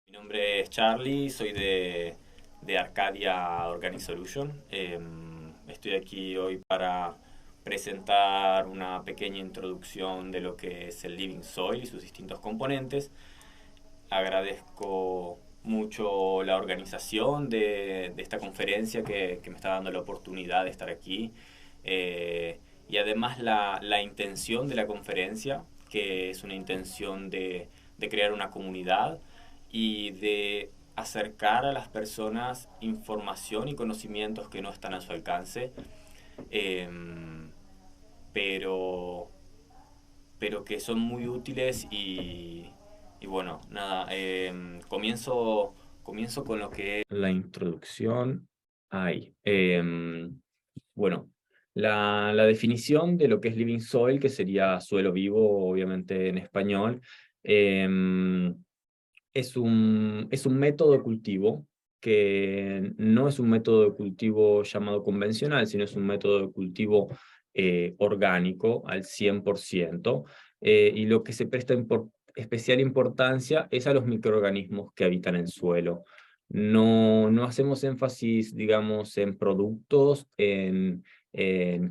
Mi nombre es Charlie, soy de Arcadia Organic Solution. Estoy aquí hoy para presentar una pequeña introducción de lo que es el Living Soil y sus distintos componentes. Agradezco mucho la organización de esta conferencia que me está dando la oportunidad de estar aquí. Y además la intención de la conferencia, que es una intención de crear una comunidad y de acercar a las personas información y conocimientos que no están a su alcance, em, pero, pero que son muy útiles y bueno, nada, comienzo con lo que es la introducción. Ahí. Bueno, la definición de lo que es Living Soil, que sería suelo vivo, obviamente en español, em, es un método de cultivo que no es un método de cultivo llamado convencional, sino es un método de cultivo orgánico al 100%, y lo que se presta especial importancia es a los microorganismos que habitan el suelo. No hacemos énfasis, digamos, en productos, en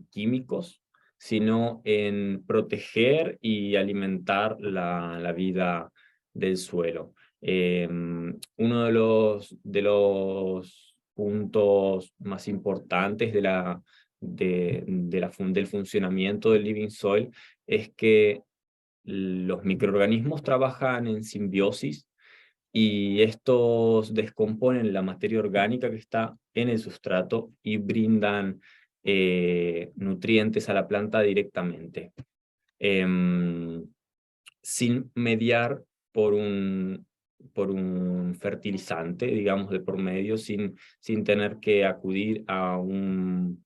químicos, sino en proteger y alimentar la vida del suelo. Uno de los puntos más importantes del funcionamiento del Living Soil es que los microorganismos trabajan en simbiosis y estos descomponen la materia orgánica que está en el sustrato y brindan nutrientes a la planta directamente, em, sin mediar por un fertilizante, digamos, de por medio, sin tener que acudir a un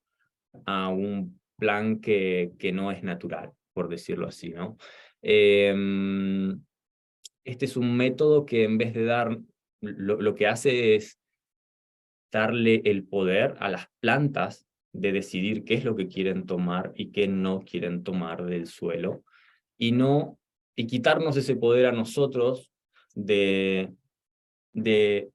plan que no es natural, por decirlo así, ¿no? Este es un método que en vez de lo que hace es darle el poder a las plantas de decidir qué es lo que quieren tomar y qué no quieren tomar del suelo, y no, y quitarnos ese poder a nosotros de, de,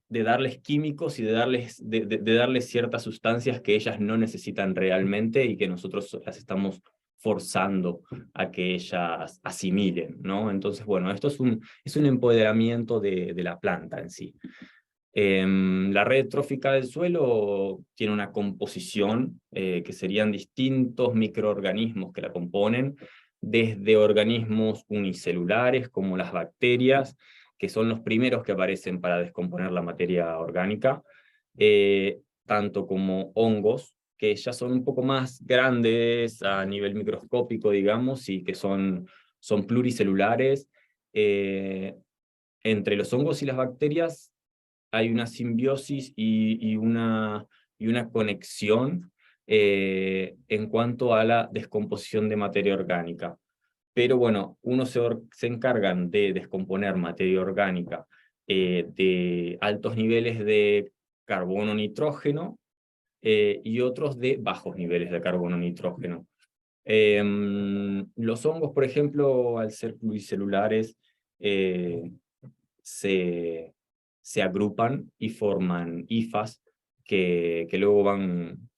de darles químicos y de darles ciertas sustancias que ellas no necesitan realmente y que nosotros las estamos forzando a que ellas asimilen, ¿no? Entonces, bueno, esto es un empoderamiento de la planta en sí. La red trófica del suelo tiene una composición que serían distintos microorganismos que la componen, desde organismos unicelulares como las bacterias, que son los primeros que aparecen para descomponer la materia orgánica, tanto como hongos, que ya son un poco más grandes a nivel microscópico, digamos, y que son pluricelulares. Eh, Entre los hongos y las bacterias hay una simbiosis y una conexión en cuanto a la descomposición de materia orgánica. Pero bueno, unos se encargan de descomponer materia orgánica de altos niveles de carbono-nitrógeno, y otros de bajos niveles de carbono-nitrógeno. Los hongos, por ejemplo, al ser pluricelulares, eh, se, se agrupan y forman hifas que luego van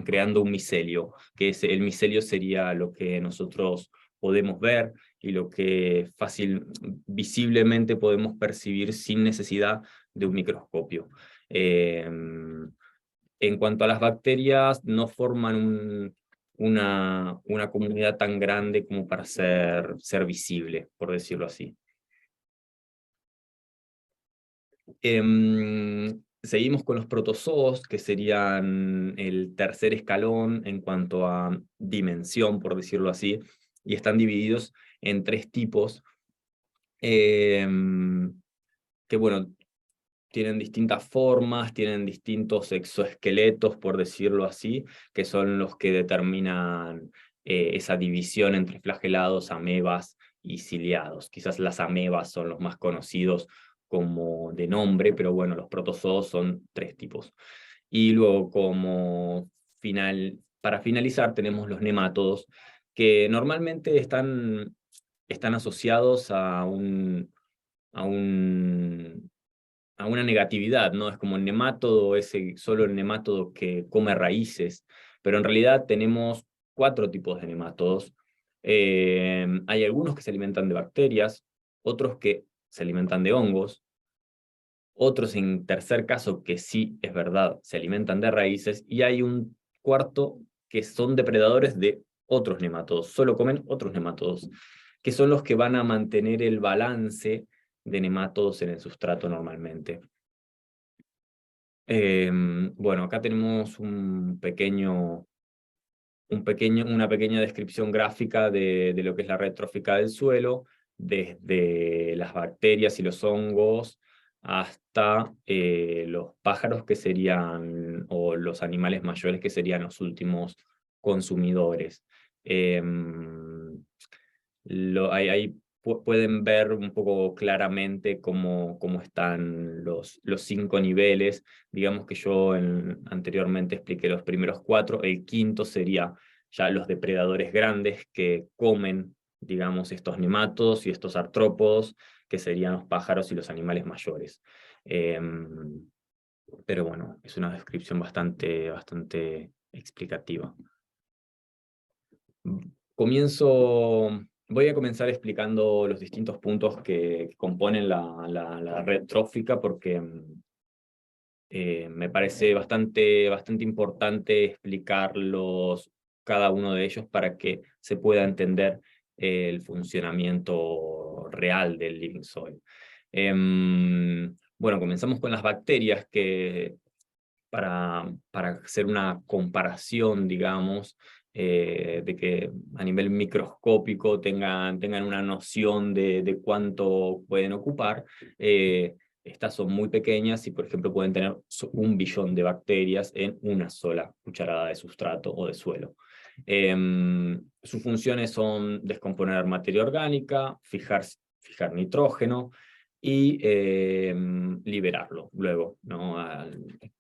creando un micelio, el micelio sería lo que nosotros podemos ver y lo que visiblemente podemos percibir sin necesidad de un microscopio. En cuanto a las bacterias, no forman una comunidad tan grande como para ser visible, por decirlo así. Seguimos con los protozoos, que serían el tercer escalón en cuanto a dimensión, por decirlo así, y están divididos en tres tipos, que bueno, tienen distintas formas, tienen distintos exoesqueletos, por decirlo así, que son los que determinan esa división entre flagelados, amebas y ciliados. Quizás las amebas son los más conocidos como de nombre, pero bueno, los protozoos son tres tipos. Y luego, para finalizar, tenemos los nemátodos, que normalmente están asociados a una negatividad, ¿no? Es como el nemátodo, solo el nemátodo que come raíces, pero en realidad tenemos 4 tipos de nemátodos. Hay algunos que se alimentan de bacterias, otros que se alimentan de hongos, otros en tercer caso que sí, es verdad, se alimentan de raíces, y hay un cuarto que son depredadores de otros nemátodos, solo comen otros nemátodos, que son los que van a mantener el balance de nemátodos en el sustrato normalmente. Bueno, acá tenemos una pequeña descripción gráfica de lo que es la red trófica del suelo, desde las bacterias y los hongos hasta los pájaros que serían, o los animales mayores que serían los últimos consumidores. Ahí pueden ver un poco claramente cómo están los 5 niveles. Digamos que yo anteriormente expliqué los primeros 4, el quinto sería ya los depredadores grandes que comen, digamos, estos nemátodos y estos artrópodos, que serían los pájaros y los animales mayores. Pero bueno, es una descripción bastante explicativa. Voy a comenzar explicando los distintos puntos que componen la red trófica, porque me parece bastante importante explicarlos, cada uno de ellos, para que se pueda entender el funcionamiento real del Living Soil. Bueno, comenzamos con las bacterias, que para hacer una comparación, digamos, de que a nivel microscópico tengan una noción de cuánto pueden ocupar. Estas son muy pequeñas y, por ejemplo, pueden tener 1 billón de bacterias en una sola cucharada de sustrato o de suelo. Sus funciones son descomponer materia orgánica, fijar nitrógeno, y liberarlo luego, ¿no?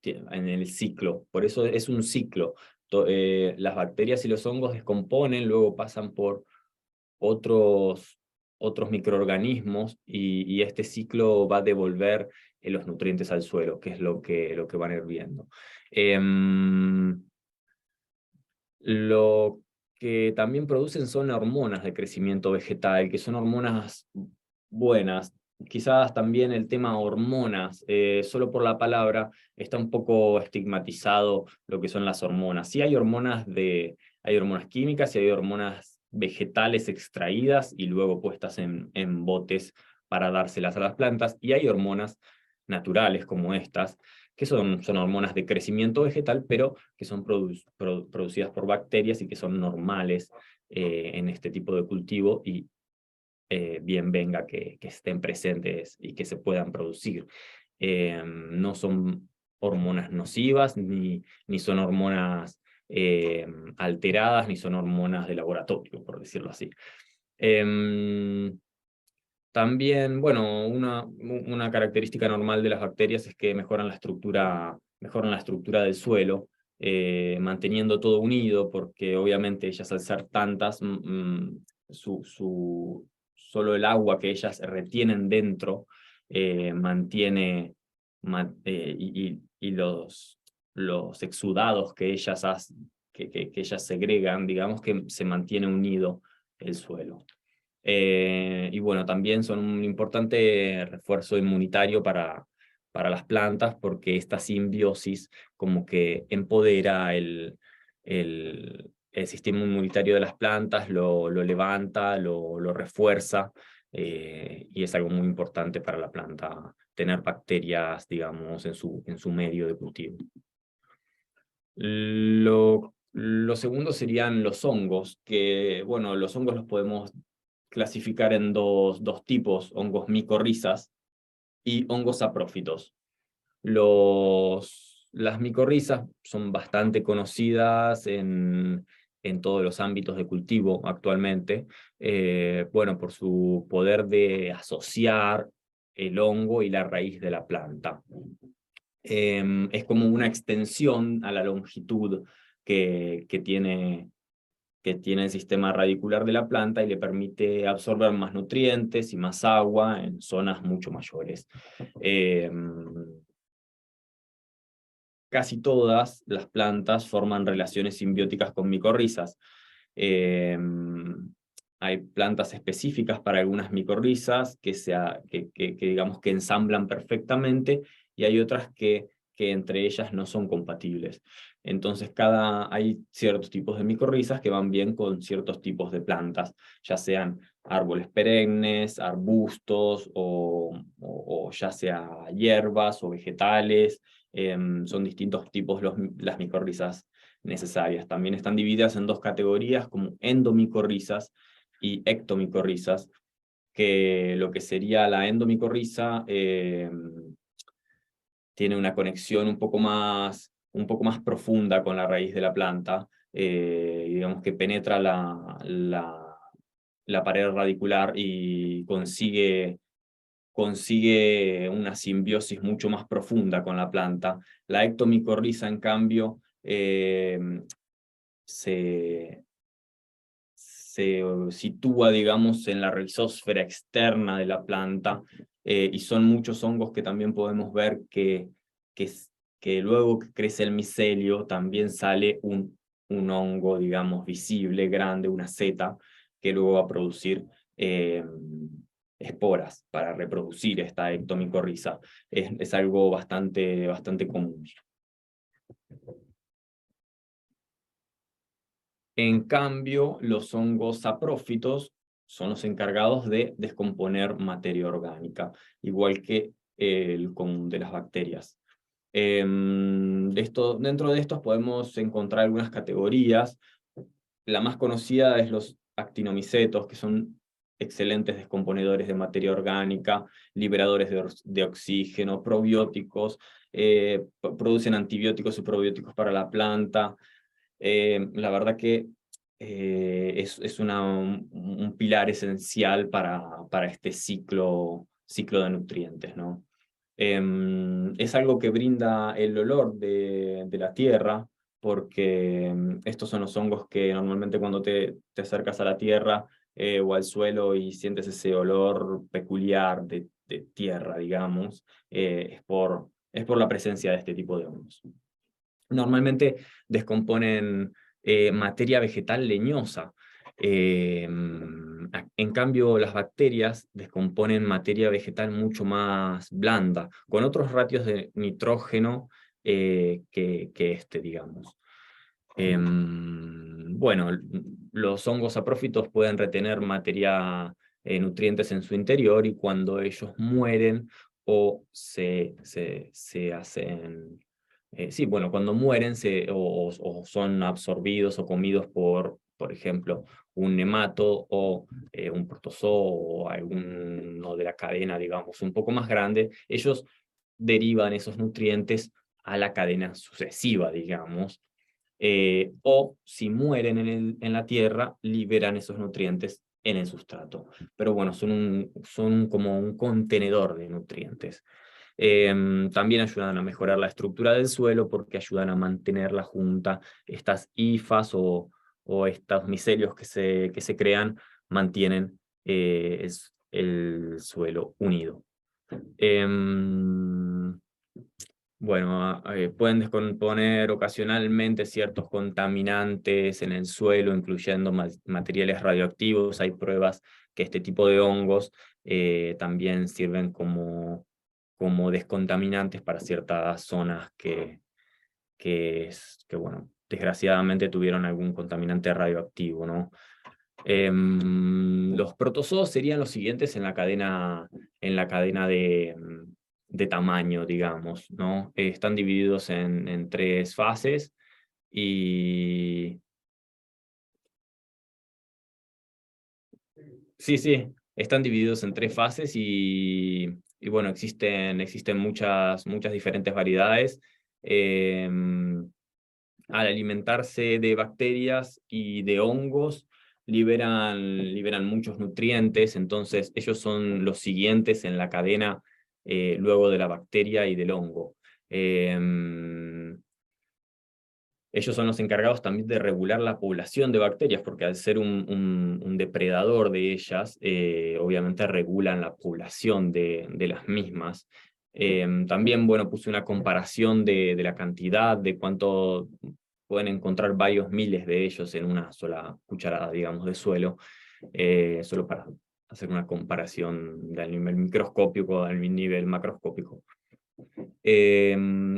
En el ciclo. Por eso es un ciclo. Las bacterias y los hongos descomponen, luego pasan por otros microorganismos, y este ciclo va a devolver los nutrientes al suelo, que es lo que van a ir viendo. Lo que también producen son hormonas de crecimiento vegetal, que son hormonas buenas. Quizás también el tema hormonas, solo por la palabra, está un poco estigmatizado lo que son las hormonas. Sí hay hormonas químicas y hay hormonas vegetales extraídas y luego puestas en botes para dárselas a las plantas, y hay hormonas naturales como estas, que son hormonas de crecimiento vegetal, pero que son producidas por bacterias y que son normales en este tipo de cultivo, y bien venga que estén presentes y que se puedan producir. No son hormonas nocivas, ni son hormonas alteradas, ni son hormonas de laboratorio, por decirlo así. También, bueno, una característica normal de las bacterias es que mejoran la estructura del suelo, manteniendo todo unido, porque obviamente ellas, al ser tantas, solo el agua que ellas retienen dentro mantiene, y los exudados que que ellas segregan, digamos que se mantiene unido el suelo. Y bueno, también son un importante refuerzo inmunitario para las plantas, porque esta simbiosis como que empodera el sistema inmunitario de las plantas, lo levanta, lo refuerza, y es algo muy importante para la planta tener bacterias, digamos, en su medio de cultivo. Lo segundo serían los hongos, que, bueno, los hongos los podemos clasificar en dos tipos: hongos micorrizas y hongos saprófitos. Las micorrizas son bastante conocidas en todos los ámbitos de cultivo actualmente, bueno, por su poder de asociar el hongo y la raíz de la planta. Es como una extensión a la longitud que tiene que tiene el sistema radicular de la planta y le permite absorber más nutrientes y más agua en zonas mucho mayores. Casi todas las plantas forman relaciones simbióticas con micorrizas. Hay plantas específicas para algunas micorrizas que digamos que ensamblan perfectamente, y hay otras que entre ellas no son compatibles. Entonces hay ciertos tipos de micorrizas que van bien con ciertos tipos de plantas, ya sean árboles perennes, arbustos o ya sea hierbas o vegetales. Son distintos tipos las micorrizas necesarias. También están divididas en dos categorías, como endomicorrizas y ectomicorrizas, que lo que sería la endomicorriza tiene una conexión un poco más profunda con la raíz de la planta, digamos que penetra la pared radicular y consigue una simbiosis mucho más profunda con la planta. La ectomicorriza, en cambio, se sitúa, digamos, en la rizósfera externa de la planta, y son muchos hongos que también podemos ver que luego que crece el micelio también sale un hongo, digamos, visible, grande, una seta, que luego va a producir esporas para reproducir esta ectomicorriza. Es algo bastante común. En cambio, los hongos saprófitos son los encargados de descomponer materia orgánica, igual que el común de las bacterias. Dentro de estos podemos encontrar algunas categorías. La más conocida es los actinomicetos, que son excelentes descomponedores de materia orgánica, liberadores de oxígeno, probióticos, producen antibióticos y probióticos para la planta. La verdad que es un pilar esencial para este ciclo de nutrientes, ¿no? Es algo que brinda el olor de la tierra, porque estos son los hongos que normalmente cuando te acercas a la tierra o al suelo y sientes ese olor peculiar de tierra, digamos, es por la presencia de este tipo de hongos. Normalmente descomponen materia vegetal leñosa. En cambio, las bacterias descomponen materia vegetal mucho más blanda, con otros ratios de nitrógeno que este, digamos. Bueno, los hongos saprófitos pueden retener nutrientes en su interior, y cuando ellos mueren o se hacen... sí, bueno, cuando mueren o son absorbidos o comidos por ejemplo, un nemato o un protozoo o alguno de la cadena, digamos, un poco más grande, ellos derivan esos nutrientes a la cadena sucesiva, digamos, o si mueren en la tierra, liberan esos nutrientes en el sustrato. Pero bueno, son como un contenedor de nutrientes. También ayudan a mejorar la estructura del suelo porque ayudan a mantenerla junta. Estas hifas o estos micelios que se crean mantienen el suelo unido. Bueno, pueden descomponer ocasionalmente ciertos contaminantes en el suelo, incluyendo materiales radioactivos. Hay pruebas que este tipo de hongos también sirven como descontaminantes para ciertas zonas bueno, desgraciadamente tuvieron algún contaminante radioactivo, ¿no? Los protozoos serían los siguientes en la cadena de tamaño, digamos, ¿no? Están divididos en tres fases y... Sí, están divididos en tres fases y bueno, existen muchas diferentes variedades. Al alimentarse de bacterias y de hongos, liberan muchos nutrientes, entonces ellos son los siguientes en la cadena luego de la bacteria y del hongo. Ellos son los encargados también de regular la población de bacterias, porque al ser un depredador de ellas, obviamente regulan la población de las mismas. También, bueno, puse una comparación de la cantidad, de cuánto pueden encontrar varios miles de ellos en una sola cucharada, digamos, de suelo, solo para hacer una comparación del nivel microscópico al nivel macroscópico.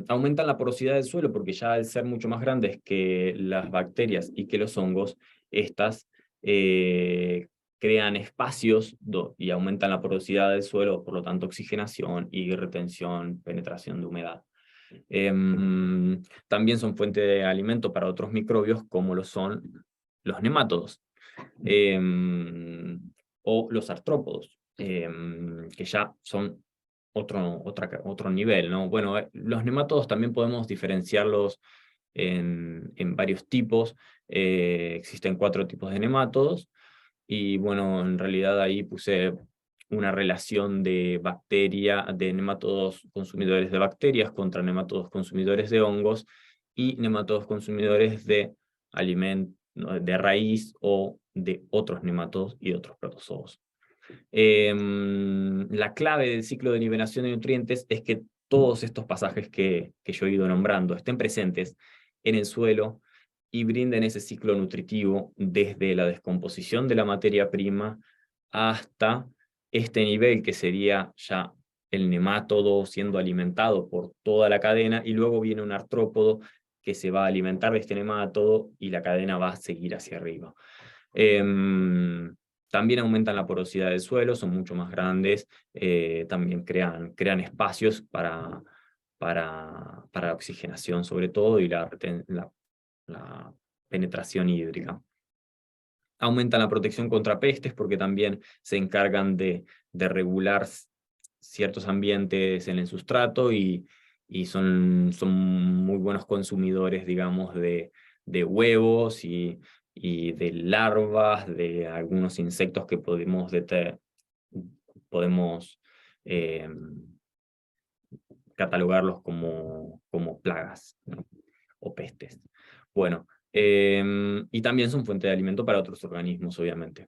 Aumentan la porosidad del suelo porque ya al ser mucho más grandes que las bacterias y que los hongos, estas crean espacios y aumentan la porosidad del suelo, por lo tanto oxigenación y retención, penetración de humedad. También son fuente de alimento para otros microbios como lo son los nemátodos o los artrópodos, que ya son otro nivel, ¿no? Bueno, los nemátodos también podemos diferenciarlos en varios tipos. Existen 4 tipos de nemátodos, y bueno, en realidad ahí puse una relación de nemátodos consumidores de bacterias contra nemátodos consumidores de hongos y nemátodos consumidores de de raíz o de otros nemátodos y otros protozoos. La clave del ciclo de nivelación de nutrientes es que todos estos pasajes que yo he ido nombrando estén presentes en el suelo y brinden ese ciclo nutritivo desde la descomposición de la materia prima hasta este nivel que sería ya el nemátodo siendo alimentado por toda la cadena, y luego viene un artrópodo que se va a alimentar de este nemátodo y la cadena va a seguir hacia arriba. También aumentan la porosidad del suelo, son mucho más grandes, también crean espacios para la oxigenación sobre todo y la penetración hídrica. Aumentan la protección contra pestes porque también se encargan de regular ciertos ambientes en el sustrato y son muy buenos consumidores, digamos, de huevos y de larvas, de algunos insectos que podemos eh, catalogarlos como plagas, ¿no? O pestes. Bueno, y también son fuente de alimento para otros organismos, obviamente.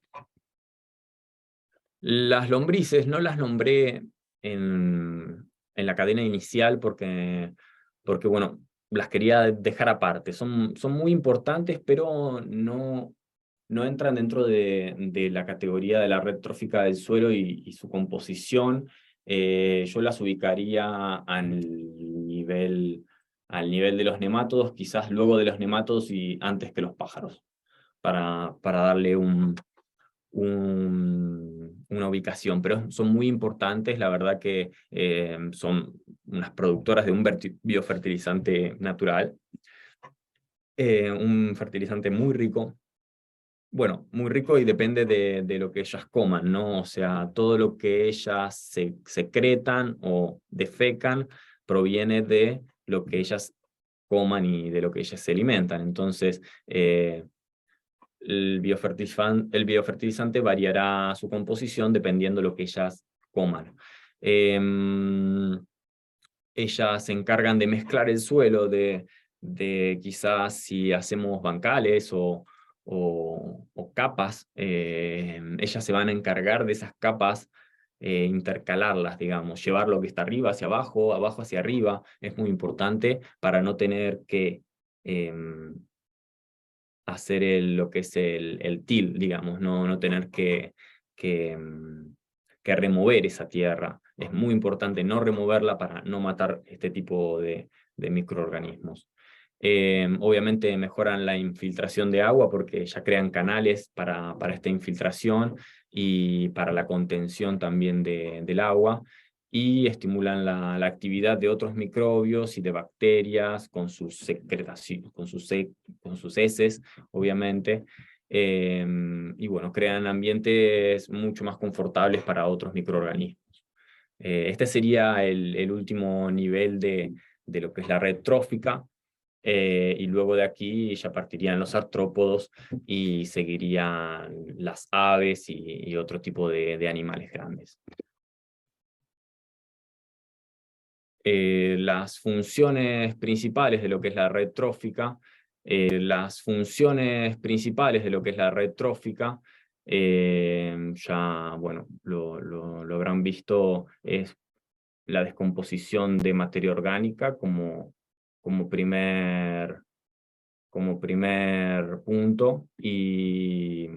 Las lombrices no las nombré en la cadena inicial porque bueno, las quería dejar aparte. Son muy importantes, pero no entran dentro de la categoría de la red trófica del suelo y su composición. Yo las ubicaría al nivel de los nemátodos, quizás luego de los nemátodos y antes que los pájaros, para darle una ubicación, pero son muy importantes, la verdad que son unas productoras de un biofertilizante natural, un fertilizante muy rico. Bueno, muy rico y depende de lo que ellas coman, ¿no? O sea, todo lo que ellas secretan o defecan proviene de lo que ellas coman y de lo que ellas se alimentan. Entonces, el biofertilizante variará su composición dependiendo de lo que ellas coman. Ellas se encargan de mezclar el suelo, de quizás si hacemos bancales o capas, ellas se van a encargar de esas capas, intercalarlas, digamos, llevar lo que está arriba hacia abajo, abajo hacia arriba, es muy importante para no tener que hacer lo que es el till, digamos, no tener que remover esa tierra. Es muy importante no removerla para no matar este tipo de microorganismos. Obviamente mejoran la infiltración de agua porque ya crean canales para esta infiltración y para la contención también del agua, y estimulan la actividad de otros microbios y de bacterias con sus secretaciones, con sus heces, obviamente, y bueno, crean ambientes mucho más confortables para otros microorganismos. Este sería el último nivel de lo que es la red trófica, y luego de aquí ya partirían los artrópodos y seguirían las aves y otro tipo de animales grandes. Las funciones principales de lo que es la red trófica Las funciones principales de lo que es la red trófica, ya, bueno, lo habrán visto, es la descomposición de materia orgánica como primer punto, y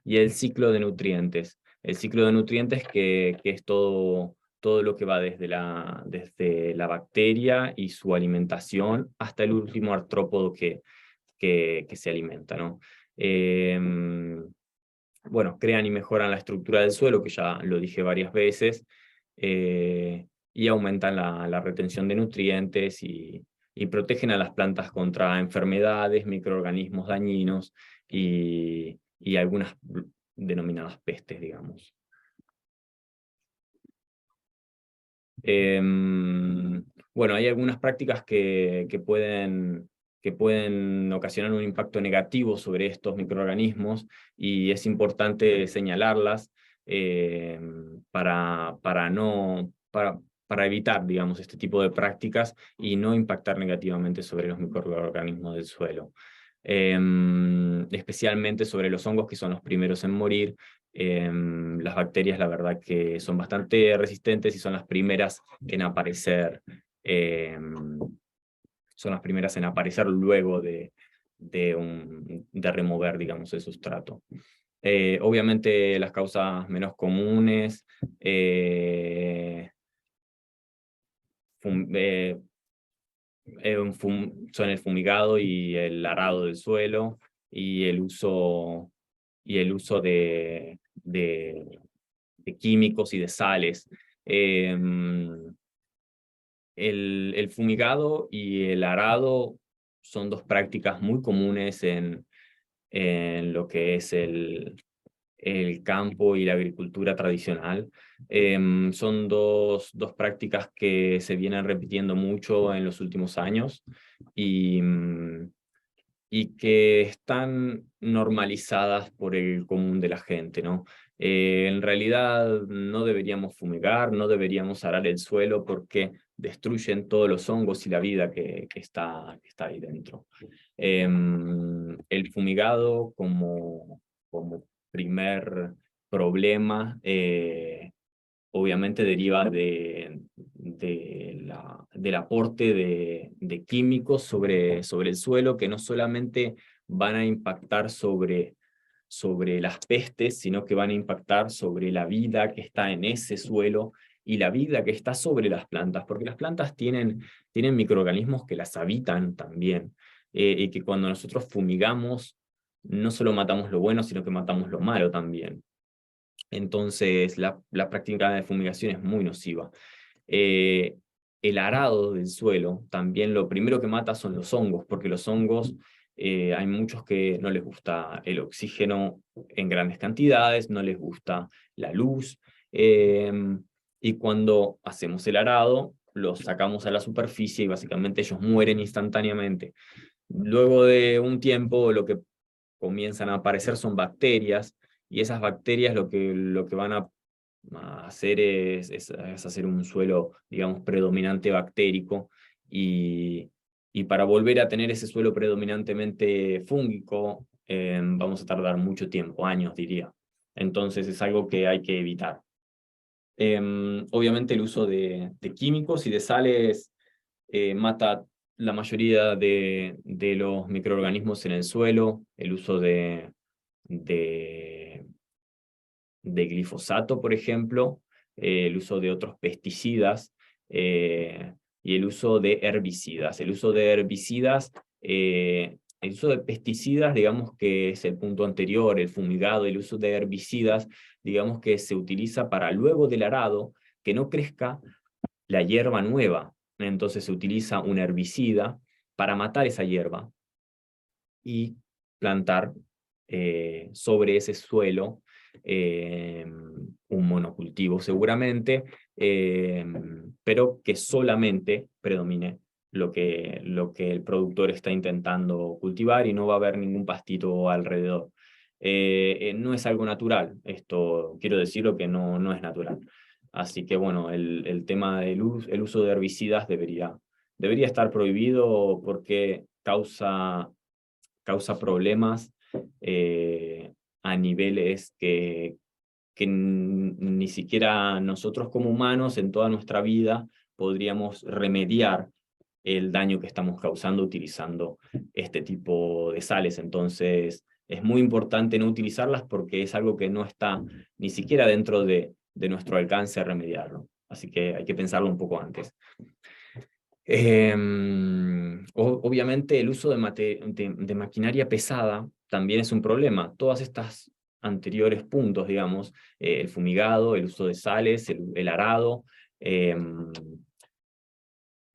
el ciclo de nutrientes. El ciclo de nutrientes que es todo lo que va desde la bacteria y su alimentación hasta el último artrópodo que se alimenta, ¿no? Bueno, crean y mejoran la estructura del suelo, que ya lo dije varias veces, y aumentan la retención de nutrientes y protegen a las plantas contra enfermedades, microorganismos dañinos y algunas denominadas pestes, digamos. Bueno, hay algunas prácticas que pueden ocasionar un impacto negativo sobre estos microorganismos, y es importante señalarlas para evitar, digamos, este tipo de prácticas y no impactar negativamente sobre los microorganismos del suelo. Especialmente sobre los hongos, que son los primeros en morir. Las bacterias, la verdad que son bastante resistentes y son las primeras en aparecer, luego de remover, digamos, el sustrato. Obviamente las causas menos comunes son el fumigado y el arado del suelo, y el uso de químicos y de sales. El fumigado y el arado son dos prácticas muy comunes en lo que es el campo y la agricultura tradicional. Son dos prácticas que se vienen repitiendo mucho en los últimos años, y que están normalizadas por el común de la gente, ¿no? En realidad no deberíamos fumigar, no deberíamos arar el suelo, porque destruyen todos los hongos y la vida que está ahí dentro. El fumigado como primer problema, obviamente deriva del aporte de químicos sobre el suelo, que no solamente van a impactar sobre las pestes, sino que van a impactar sobre la vida que está en ese suelo y la vida que está sobre las plantas, porque las plantas tienen microorganismos que las habitan también, y que cuando nosotros fumigamos, no solo matamos lo bueno, sino que matamos lo malo también. Entonces, la práctica de fumigación es muy nociva. El arado del suelo, también lo primero que mata son los hongos, porque los hongos, hay muchos que no les gusta el oxígeno en grandes cantidades, no les gusta la luz, y cuando hacemos el arado, los sacamos a la superficie y básicamente ellos mueren instantáneamente. Luego de un tiempo, lo que comienzan a aparecer son bacterias, y esas bacterias lo que van a hacer es hacer un suelo, digamos, predominante bactérico, y para volver a tener ese suelo predominantemente fúngico, vamos a tardar mucho tiempo, años diría. Entonces es algo que hay que evitar. Obviamente el uso de químicos y de sales mata la mayoría de los microorganismos en el suelo. El uso de glifosato, por ejemplo, el uso de otros pesticidas, y el uso de herbicidas. El uso de pesticidas, digamos que es el punto anterior, el fumigado. El uso de herbicidas, digamos que se utiliza para, luego del arado, que no crezca la hierba nueva. Entonces se utiliza un herbicida para matar esa hierba y plantar sobre ese suelo un monocultivo seguramente, pero que solamente predomine lo que el productor está intentando cultivar, y no va a haber ningún pastito alrededor. No es algo natural, esto quiero decirlo, que no es natural. Así que bueno, el tema del el uso de herbicidas debería estar prohibido, porque causa causa problemas a niveles que ni siquiera nosotros como humanos en toda nuestra vida podríamos remediar el daño que estamos causando utilizando este tipo de sales. Entonces, es muy importante no utilizarlas porque es algo que no está ni siquiera dentro de nuestro alcance remediarlo. Así que hay que pensarlo un poco antes. Obviamente el uso de maquinaria pesada también es un problema. Todas estas anteriores puntos, digamos, el fumigado, el uso de sales, el arado,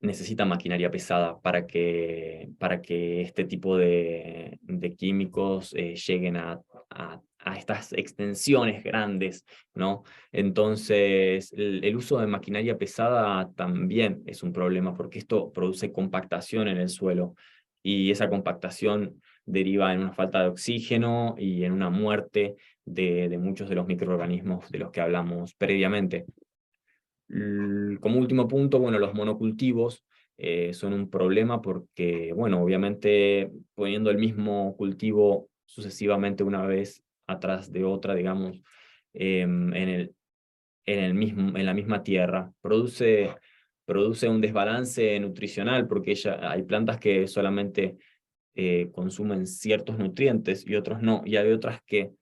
necesita maquinaria pesada para que este tipo de químicos lleguen a estas extensiones grandes, ¿no? Entonces, el uso de maquinaria pesada también es un problema porque esto produce compactación en el suelo y esa compactación deriva en una falta de oxígeno y en una muerte de muchos de los microorganismos de los que hablamos previamente. Como último punto, bueno, los monocultivos son un problema porque, bueno, obviamente poniendo el mismo cultivo sucesivamente una vez atrás de otra, digamos, en la misma tierra, produce un desbalance nutricional porque hay plantas que solamente consumen ciertos nutrientes y otros no, y hay otras que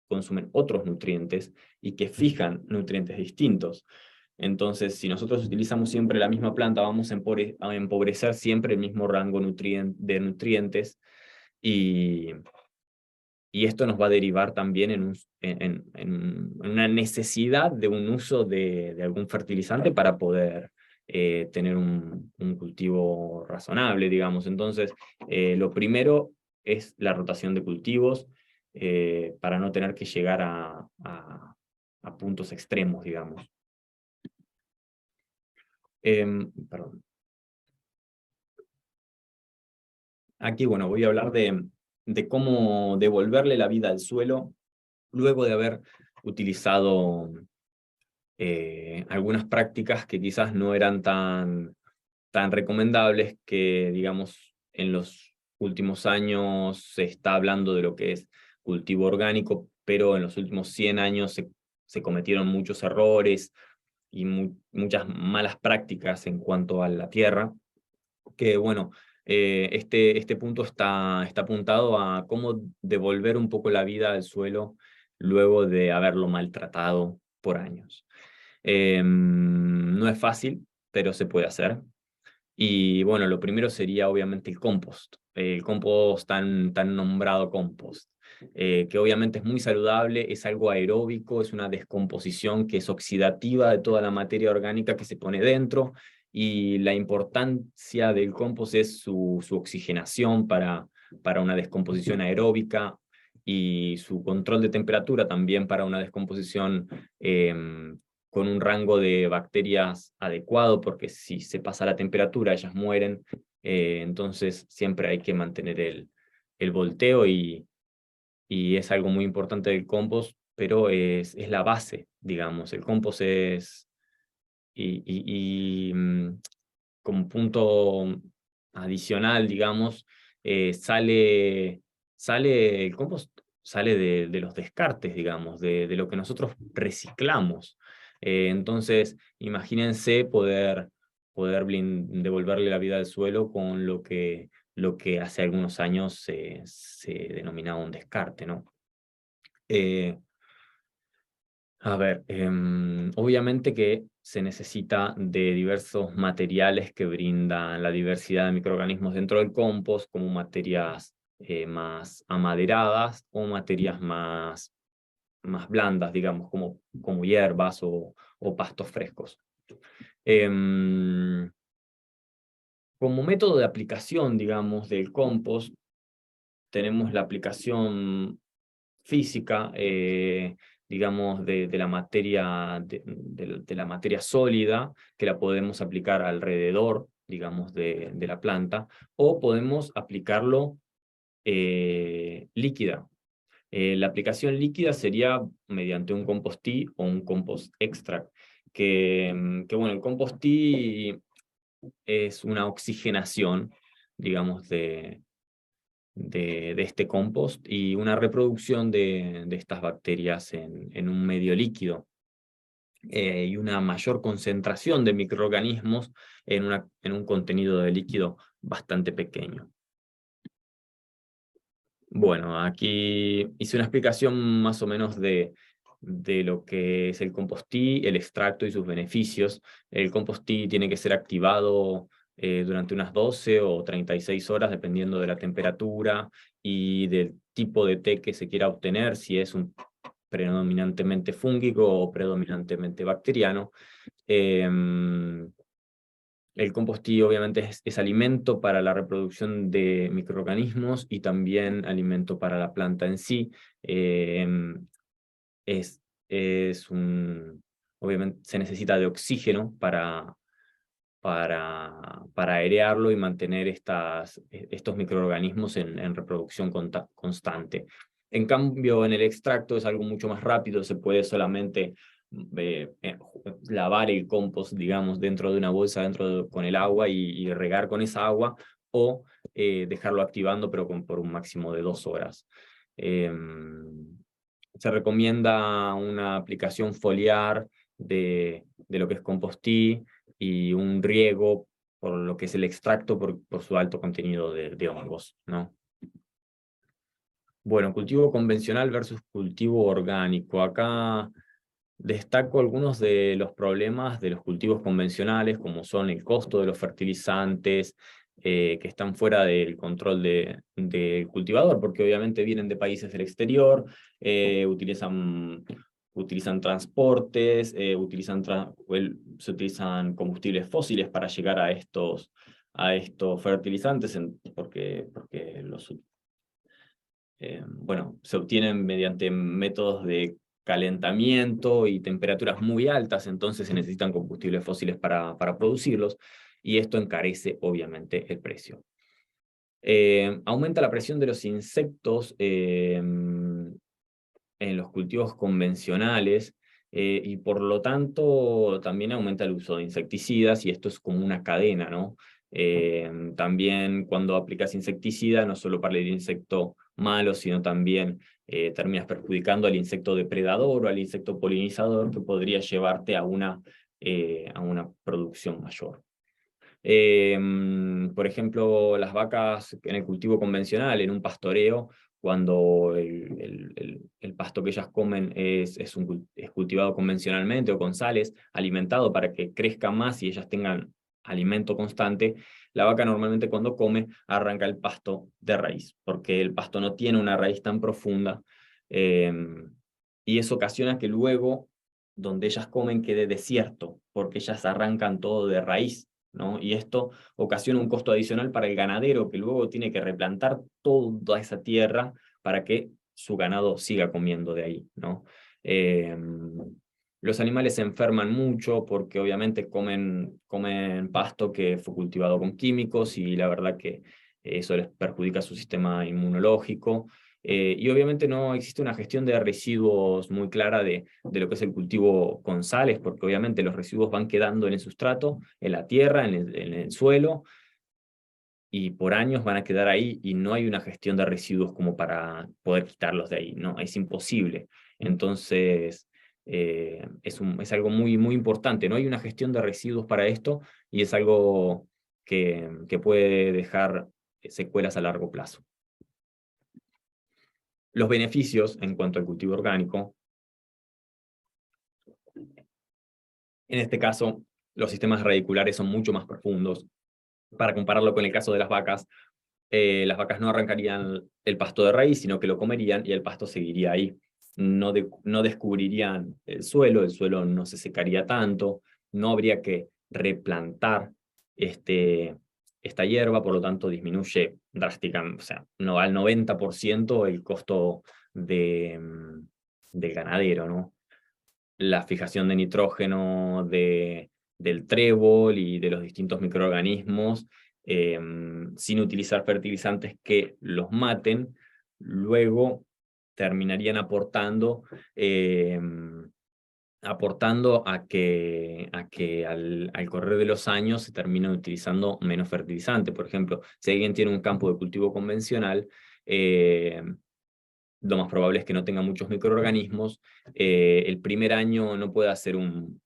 consumen otros nutrientes y que fijan nutrientes distintos. Entonces, si nosotros utilizamos siempre la misma planta, vamos a empobrecer siempre el mismo rango de nutrientes y esto nos va a derivar también en una necesidad de un uso de algún fertilizante para poder tener un cultivo razonable, digamos. Entonces, lo primero es la rotación de cultivos para no tener que llegar a puntos extremos, digamos. Perdón. Aquí, bueno, voy a hablar de cómo devolverle la vida al suelo luego de haber utilizado algunas prácticas que quizás no eran tan recomendables, que digamos en los últimos años se está hablando de lo que es cultivo orgánico, pero en los últimos 100 años se cometieron muchos errores y muchas malas prácticas en cuanto a la tierra, que bueno, este punto está apuntado a cómo devolver un poco la vida al suelo luego de haberlo maltratado por años. No es fácil, pero se puede hacer. Y bueno, lo primero sería obviamente el compost. El compost tan nombrado compost, que obviamente es muy saludable, es algo aeróbico, es una descomposición que es oxidativa de toda la materia orgánica que se pone dentro, y la importancia del compost es su oxigenación para una descomposición aeróbica y su control de temperatura también para una descomposición con un rango de bacterias adecuado, porque si se pasa la temperatura ellas mueren, entonces siempre hay que mantener el volteo y es algo muy importante del compost, pero es la base, digamos. El compost es, como punto adicional, digamos, el compost sale de los descartes, digamos, de lo que nosotros reciclamos. Entonces, imagínense poder devolverle la vida al suelo con lo que hace algunos años se denominaba un descarte, ¿no? A ver, obviamente que se necesita de diversos materiales que brindan la diversidad de microorganismos dentro del compost, como materias más amaderadas o materias más blandas, digamos, como hierbas o pastos frescos. Como método de aplicación, digamos, del compost, tenemos la aplicación física, digamos, de la materia, de la materia sólida, que la podemos aplicar alrededor, digamos, de la planta, o podemos aplicarlo líquida. La aplicación líquida sería mediante un compost tea o un compost extract, que bueno, el compost tea es una oxigenación, digamos, de este compost y una reproducción de estas bacterias en un medio líquido. Y una mayor concentración de microorganismos en un contenido de líquido bastante pequeño. Bueno, aquí hice una explicación más o menos de lo que es el compostí, el extracto y sus beneficios. El compostí tiene que ser activado durante unas 12 o 36 horas, dependiendo de la temperatura y del tipo de té que se quiera obtener, si es un predominantemente fúngico o predominantemente bacteriano. El compostí obviamente es alimento para la reproducción de microorganismos y también alimento para la planta en sí. Es, obviamente se necesita de oxígeno para airearlo y mantener estos microorganismos en reproducción constante. En cambio, en el extracto es algo mucho más rápido, se puede solamente lavar el compost, digamos, dentro de una bolsa, con el agua y regar con esa agua, o dejarlo activando, pero por un máximo de 2 horas. Se recomienda una aplicación foliar de lo que es compostí y un riego por lo que es el extracto por su alto contenido de hongos, ¿no? Bueno, cultivo convencional versus cultivo orgánico. Acá destaco algunos de los problemas de los cultivos convencionales, como son el costo de los fertilizantes, que están fuera del control del cultivador, porque obviamente vienen de países del exterior, utilizan transportes, se utilizan combustibles fósiles para llegar a estos fertilizantes, porque bueno, se obtienen mediante métodos de calentamiento y temperaturas muy altas, entonces se necesitan combustibles fósiles para producirlos, y esto encarece obviamente el precio. Aumenta la presión de los insectos en los cultivos convencionales, y por lo tanto también aumenta el uso de insecticidas, y esto es como una cadena, ¿no? También cuando aplicas insecticida, no solo para el insecto malo, sino también terminas perjudicando al insecto depredador o al insecto polinizador, que podría llevarte a una producción mayor. Por ejemplo, las vacas en el cultivo convencional, en un pastoreo, cuando el pasto que ellas comen es cultivado convencionalmente o con sales, alimentado para que crezcan más y ellas tengan alimento constante, la vaca normalmente cuando come arranca el pasto de raíz, porque el pasto no tiene una raíz tan profunda, y eso ocasiona que luego, donde ellas comen, quede desierto, porque ellas arrancan todo de raíz, ¿no? Y esto ocasiona un costo adicional para el ganadero, que luego tiene que replantar toda esa tierra para que su ganado siga comiendo de ahí, ¿no? Los animales se enferman mucho porque obviamente comen pasto que fue cultivado con químicos, y la verdad que eso les perjudica su sistema inmunológico. Y obviamente no existe una gestión de residuos muy clara de lo que es el cultivo con sales, porque obviamente los residuos van quedando en el sustrato, en la tierra, en el suelo, y por años van a quedar ahí, y no hay una gestión de residuos como para poder quitarlos de ahí, no, es imposible. Entonces, es algo muy, muy importante, no hay una gestión de residuos para esto, y es algo que puede dejar secuelas a largo plazo. Los beneficios en cuanto al cultivo orgánico: en este caso, los sistemas radiculares son mucho más profundos. Para compararlo con el caso de las vacas no arrancarían el pasto de raíz, sino que lo comerían y el pasto seguiría ahí. No descubrirían el suelo no se secaría tanto, no habría que replantar esta hierba, por lo tanto disminuye drásticamente, o sea, no al 90% el costo del ganadero, ¿no? La fijación de nitrógeno del trébol y de los distintos microorganismos, sin utilizar fertilizantes que los maten, luego terminarían aportando a que al correr de los años se termine utilizando menos fertilizante. Por ejemplo, si alguien tiene un campo de cultivo convencional, lo más probable es que no tenga muchos microorganismos. El primer año no puede hacer un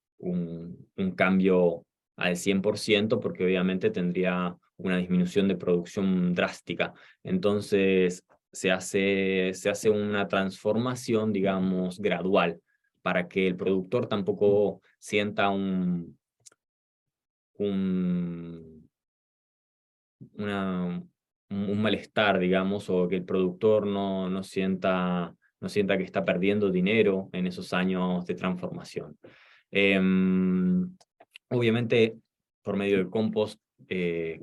cambio al 100% porque obviamente tendría una disminución de producción drástica. Entonces se hace una transformación, digamos, gradual, para que el productor tampoco sienta un malestar, digamos, o que el productor no sienta que está perdiendo dinero en esos años de transformación. Obviamente, por medio del compost,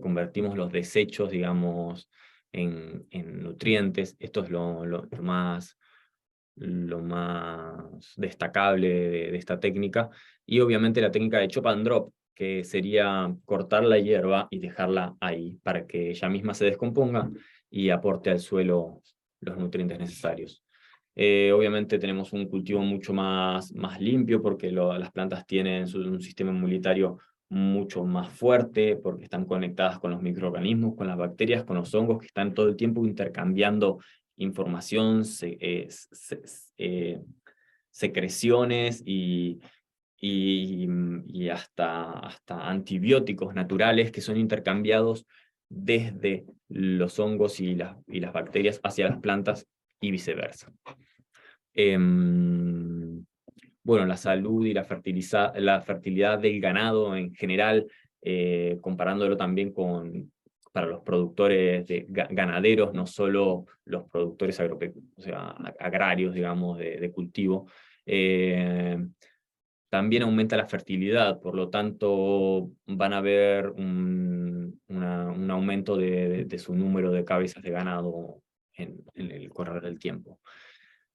convertimos los desechos, digamos, en nutrientes. Esto es lo más destacable de esta técnica. Y obviamente la técnica de chop and drop, que sería cortar la hierba y dejarla ahí para que ella misma se descomponga y aporte al suelo los nutrientes necesarios. Obviamente tenemos un cultivo mucho más limpio porque las plantas tienen un sistema inmunitario mucho más fuerte porque están conectadas con los microorganismos, con las bacterias, con los hongos que están todo el tiempo intercambiando información, secreciones y hasta antibióticos naturales que son intercambiados desde los hongos y las bacterias hacia las plantas y viceversa. Bueno, la salud y la fertilidad del ganado en general, comparándolo también para los productores ganaderos, no solo los productores agrarios, digamos, de cultivo, también aumenta la fertilidad, por lo tanto van a ver un aumento de su número de cabezas de ganado en el correr del tiempo.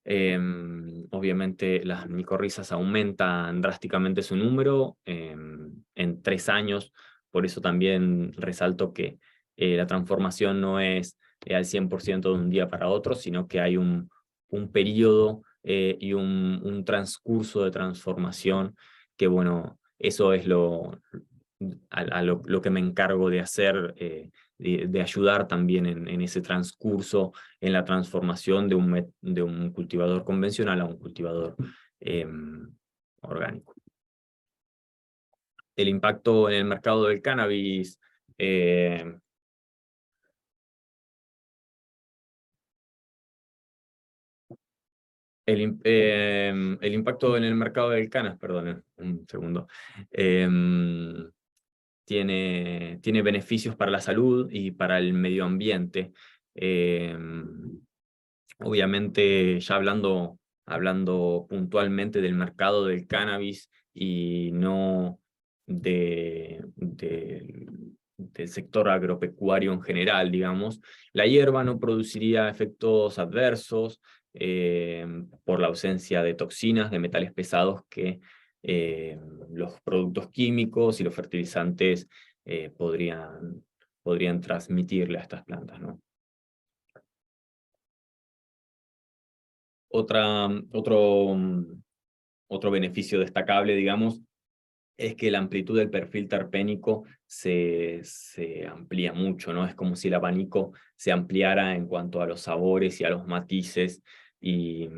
Obviamente las micorrizas aumentan drásticamente su número en 3 años, por eso también resalto que la transformación no es al 100% de un día para otro, sino que hay un periodo y un transcurso de transformación que, bueno, eso es lo que me encargo de hacer, de ayudar también en ese transcurso, en la transformación de un cultivador convencional a un cultivador orgánico. El impacto en el mercado del cannabis. El impacto en el mercado del cannabis, perdón, un segundo. Tiene beneficios para la salud y para el medio ambiente. Obviamente, ya hablando puntualmente del mercado del cannabis y no del sector agropecuario en general, digamos, la hierba no produciría efectos adversos por la ausencia de toxinas, de metales pesados que los productos químicos y los fertilizantes podrían transmitirle a estas plantas, ¿no? Otro beneficio destacable, digamos, es que la amplitud del perfil terpénico se amplía mucho, ¿no? Es como si el abanico se ampliara en cuanto a los sabores y a los matices, y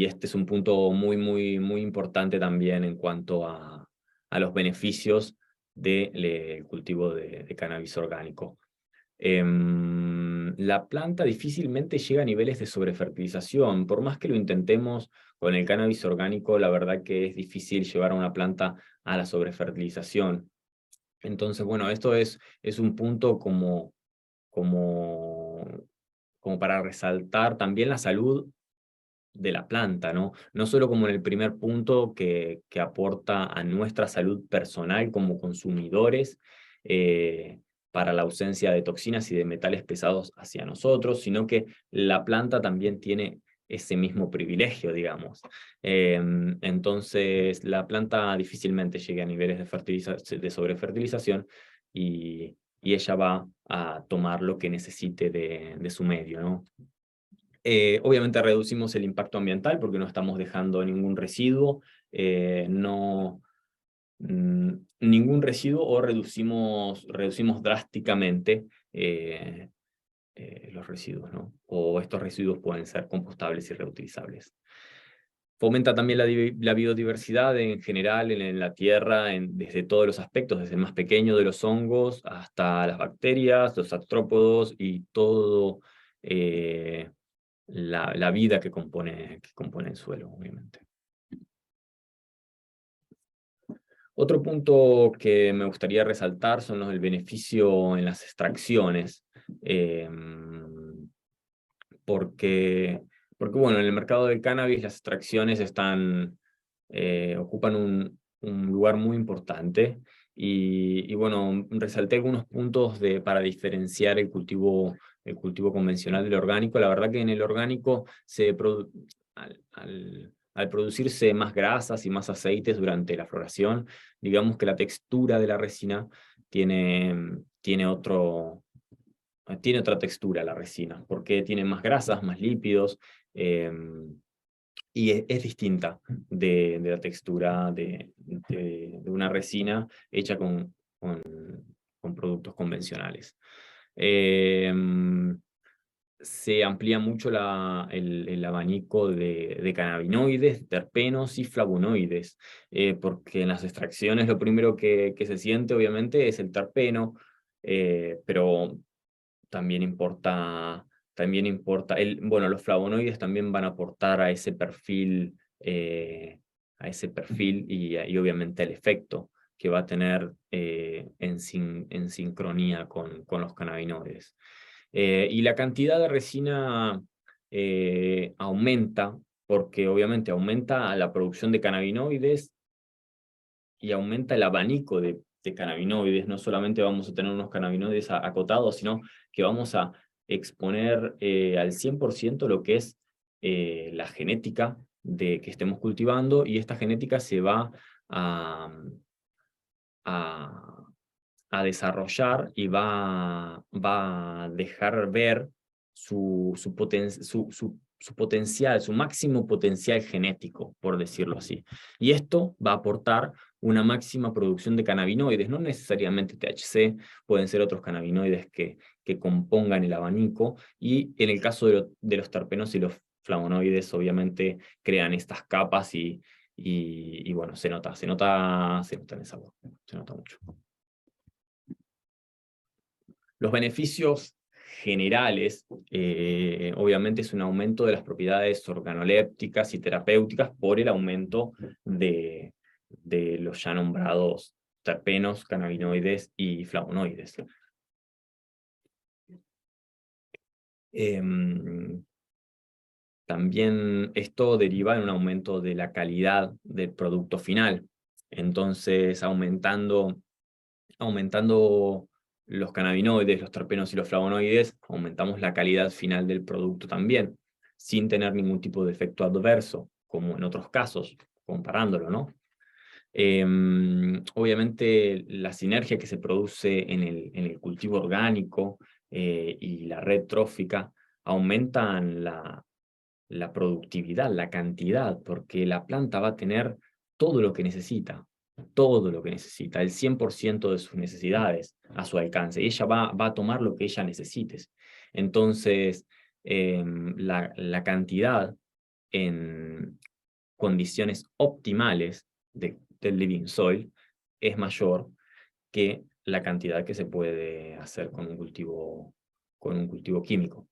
este es un punto muy importante también en cuanto a los beneficios del cultivo de cannabis orgánico. La planta difícilmente llega a niveles de sobrefertilización. Por más que lo intentemos con el cannabis orgánico, la verdad que es difícil llevar a una planta a la sobrefertilización. Entonces, bueno, esto es un punto como para resaltar también la salud de la planta, ¿no? No solo como en el primer punto que aporta a nuestra salud personal como consumidores, para la ausencia de toxinas y de metales pesados hacia nosotros, sino que la planta también tiene ese mismo privilegio, digamos. Entonces, la planta difícilmente llega a niveles de sobrefertilización y ella va a tomar lo que necesite de su medio, ¿no? Obviamente reducimos el impacto ambiental porque no estamos dejando ningún residuo, ningún residuo, o reducimos drásticamente los residuos, ¿no? O estos residuos pueden ser compostables y reutilizables. Fomenta también la biodiversidad en general en la tierra, desde todos los aspectos, desde el más pequeño de los hongos hasta las bacterias, los artrópodos y todo la vida que compone el suelo, obviamente. Otro punto que me gustaría resaltar son el beneficio en las extracciones, porque bueno, en el mercado del cannabis las extracciones ocupan un lugar muy importante, y bueno, resalté algunos puntos para diferenciar el cultivo convencional del orgánico. La verdad que en el orgánico al producirse más grasas y más aceites durante la floración, digamos que la textura de la resina tiene otra textura la resina, porque tiene más grasas, más lípidos, y es distinta de la textura de una resina hecha con productos convencionales. Se amplía mucho el abanico de cannabinoides, terpenos y flavonoides, porque en las extracciones lo primero que se siente obviamente es el terpeno, pero también importa, bueno, los flavonoides también van a aportar a ese perfil, y obviamente el efecto que va a tener en sincronía con los cannabinoides. Y la cantidad de resina aumenta, porque obviamente aumenta la producción de cannabinoides y aumenta el abanico de cannabinoides. No solamente vamos a tener unos cannabinoides acotados, sino que vamos a exponer al 100% lo que es la genética que estemos cultivando, y esta genética se va a, a, a desarrollar y va a dejar ver su potencial, su máximo potencial genético, por decirlo así. Y esto va a aportar una máxima producción de cannabinoides, no necesariamente THC, pueden ser otros cannabinoides que compongan el abanico, y en el caso de los terpenos y los flavonoides, obviamente crean estas capas y bueno, se nota en el sabor, se nota mucho. Los beneficios generales, obviamente, es un aumento de las propiedades organolépticas y terapéuticas por el aumento de los ya nombrados terpenos, cannabinoides y flavonoides. También esto deriva en un aumento de la calidad del producto final. Entonces, aumentando los cannabinoides, los terpenos y los flavonoides, aumentamos la calidad final del producto también, sin tener ningún tipo de efecto adverso, como en otros casos, comparándolo, ¿no? Obviamente la sinergia que se produce en el cultivo orgánico y la red trófica aumentan la productividad, la cantidad, porque la planta va a tener todo lo que necesita, el 100% de sus necesidades a su alcance, y ella va a tomar lo que ella necesite. Entonces, la cantidad en condiciones óptimales del living soil es mayor que la cantidad que se puede hacer con un cultivo químico.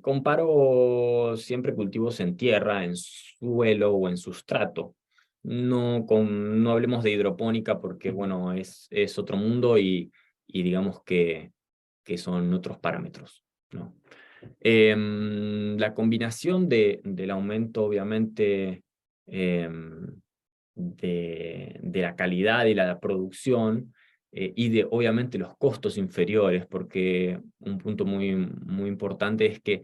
Comparo siempre cultivos en tierra, en suelo o en sustrato. No hablemos de hidropónica porque, bueno, es otro mundo, y digamos que son otros parámetros, ¿no? La combinación del aumento, obviamente, de la calidad y la producción, y obviamente los costos inferiores, porque un punto muy, muy importante es que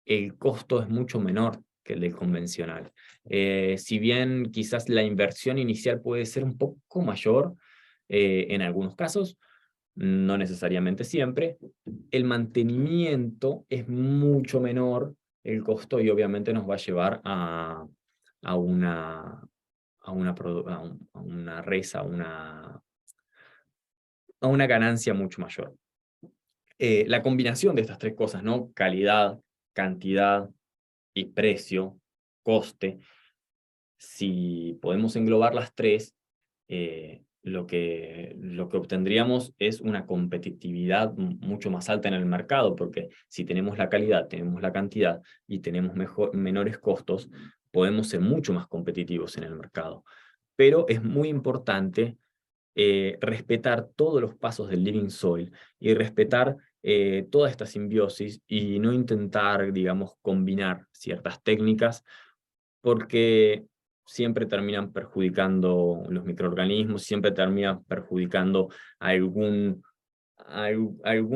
el costo es mucho menor que el del convencional. Si bien quizás la inversión inicial puede ser un poco mayor en algunos casos, no necesariamente siempre, el mantenimiento es mucho menor el costo, y obviamente nos va a llevar a una resa, a una ganancia mucho mayor. La combinación de estas tres cosas, ¿no? Calidad, cantidad y precio, coste. Si podemos englobar las tres, lo que obtendríamos es una competitividad mucho más alta en el mercado, porque si tenemos la calidad, tenemos la cantidad y tenemos menores costos, podemos ser mucho más competitivos en el mercado. Pero es muy importante respetar todos los pasos del Living Soil y respetar toda esta simbiosis y no intentar, digamos, combinar ciertas técnicas porque siempre terminan perjudicando los microorganismos, siempre terminan perjudicando a algún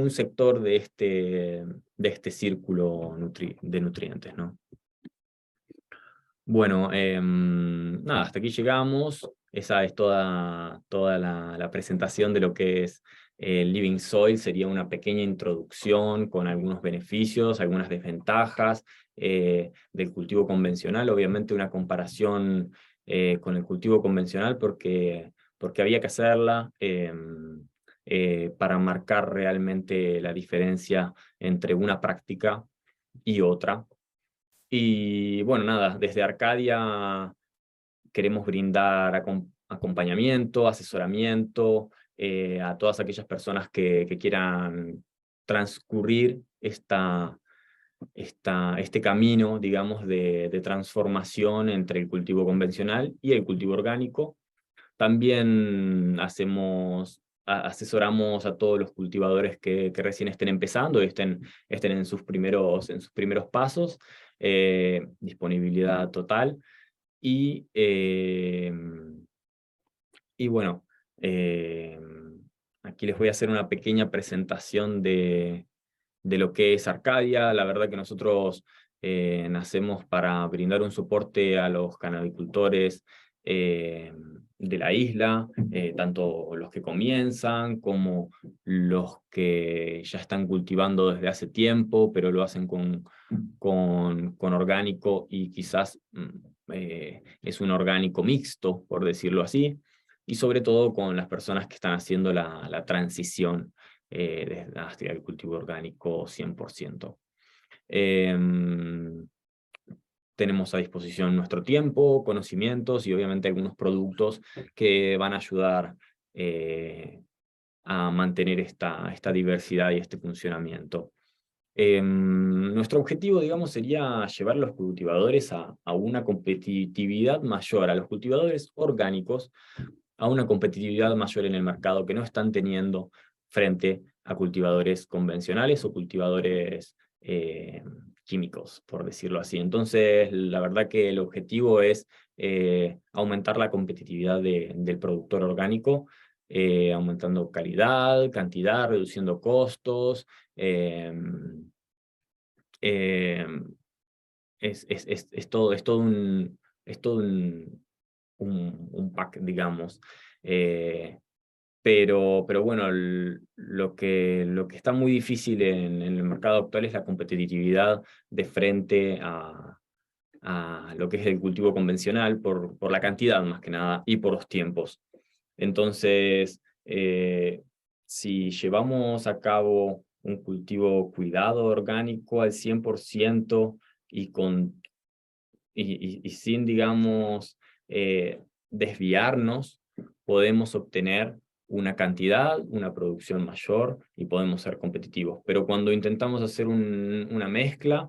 sector de este círculo de nutrientes, ¿no? Bueno, nada, hasta aquí llegamos. Esa es toda la presentación de lo que es el Living Soil. Sería una pequeña introducción con algunos beneficios, algunas desventajas del cultivo convencional. Obviamente una comparación con el cultivo convencional porque había que hacerla para marcar realmente la diferencia entre una práctica y otra. Y bueno, nada, desde Arcadia queremos brindar acompañamiento, asesoramiento a todas aquellas personas que quieran transcurrir este camino, digamos, de transformación entre el cultivo convencional y el cultivo orgánico. También asesoramos a todos los cultivadores que recién estén empezando y estén en sus primeros pasos, disponibilidad total. Y, y bueno, eh, aquí les voy a hacer una pequeña presentación de lo que es Arcadia. La verdad que nosotros nacemos para brindar un soporte a los canabicultores de la isla, tanto los que comienzan como los que ya están cultivando desde hace tiempo, pero lo hacen con orgánico y quizás es un orgánico mixto, por decirlo así, y sobre todo con las personas que están haciendo la transición hacia el cultivo orgánico 100%. Tenemos a disposición nuestro tiempo, conocimientos y obviamente algunos productos que van a ayudar a mantener esta diversidad y este funcionamiento. Nuestro objetivo, digamos, sería llevar a los cultivadores a una competitividad mayor, a los cultivadores orgánicos, a una competitividad mayor en el mercado que no están teniendo frente a cultivadores convencionales o cultivadores químicos, por decirlo así. Entonces, la verdad que el objetivo es aumentar la competitividad del productor orgánico, aumentando calidad, cantidad, reduciendo costos. Es todo un pack, digamos. Pero bueno, lo que está muy difícil en el mercado actual es la competitividad de frente a lo que es el cultivo convencional por la cantidad más que nada y por los tiempos. Entonces, si llevamos a cabo un cultivo cuidado orgánico al 100% y, y sin, digamos, desviarnos, podemos obtener una cantidad, una producción mayor y podemos ser competitivos. Pero cuando intentamos hacer una mezcla,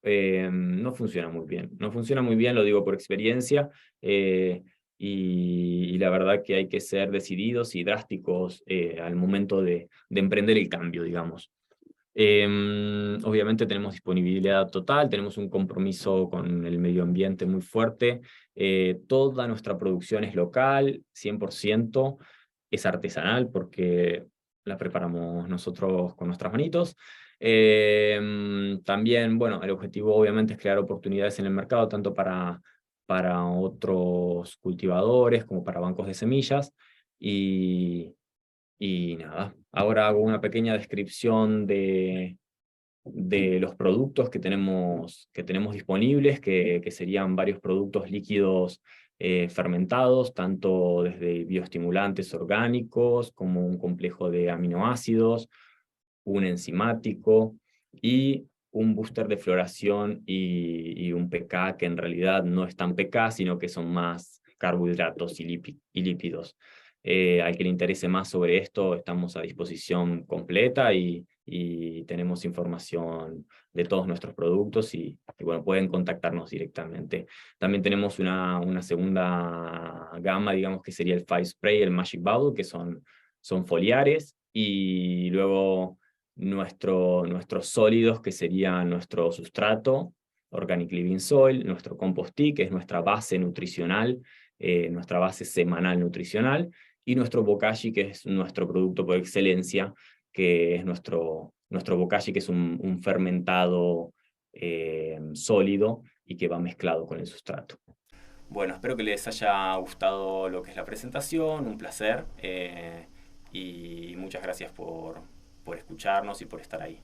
no funciona muy bien. No funciona muy bien, lo digo por experiencia, y la verdad que hay que ser decididos y drásticos al momento de emprender el cambio, digamos. Obviamente tenemos disponibilidad total, tenemos un compromiso con el medio ambiente muy fuerte, toda nuestra producción es local, 100%, es artesanal porque la preparamos nosotros con nuestras manitos. También, bueno, el objetivo obviamente es crear oportunidades en el mercado, tanto para otros cultivadores como para bancos de semillas, y nada, ahora hago una pequeña descripción de los productos que tenemos disponibles, que serían varios productos líquidos fermentados, tanto desde bioestimulantes orgánicos como un complejo de aminoácidos, un enzimático y un booster de floración y un pK que en realidad no es tan pK, sino que son más carbohidratos y lípidos. Al que le interese más sobre esto, estamos a disposición completa y tenemos información de todos nuestros productos y bueno, pueden contactarnos directamente. También tenemos una segunda gama, digamos que sería el Five Spray, el Magic Bottle, que son foliares, y luego nuestros sólidos, que sería nuestro sustrato, Organic Living Soil, nuestro compost tea, que es nuestra base nutricional, nuestra base semanal nutricional, y nuestro bokashi, que es nuestro producto por excelencia, que es nuestro bokashi, que es un fermentado sólido y que va mezclado con el sustrato. Bueno, espero que les haya gustado lo que es la presentación, un placer, y muchas gracias por escucharnos y por estar ahí.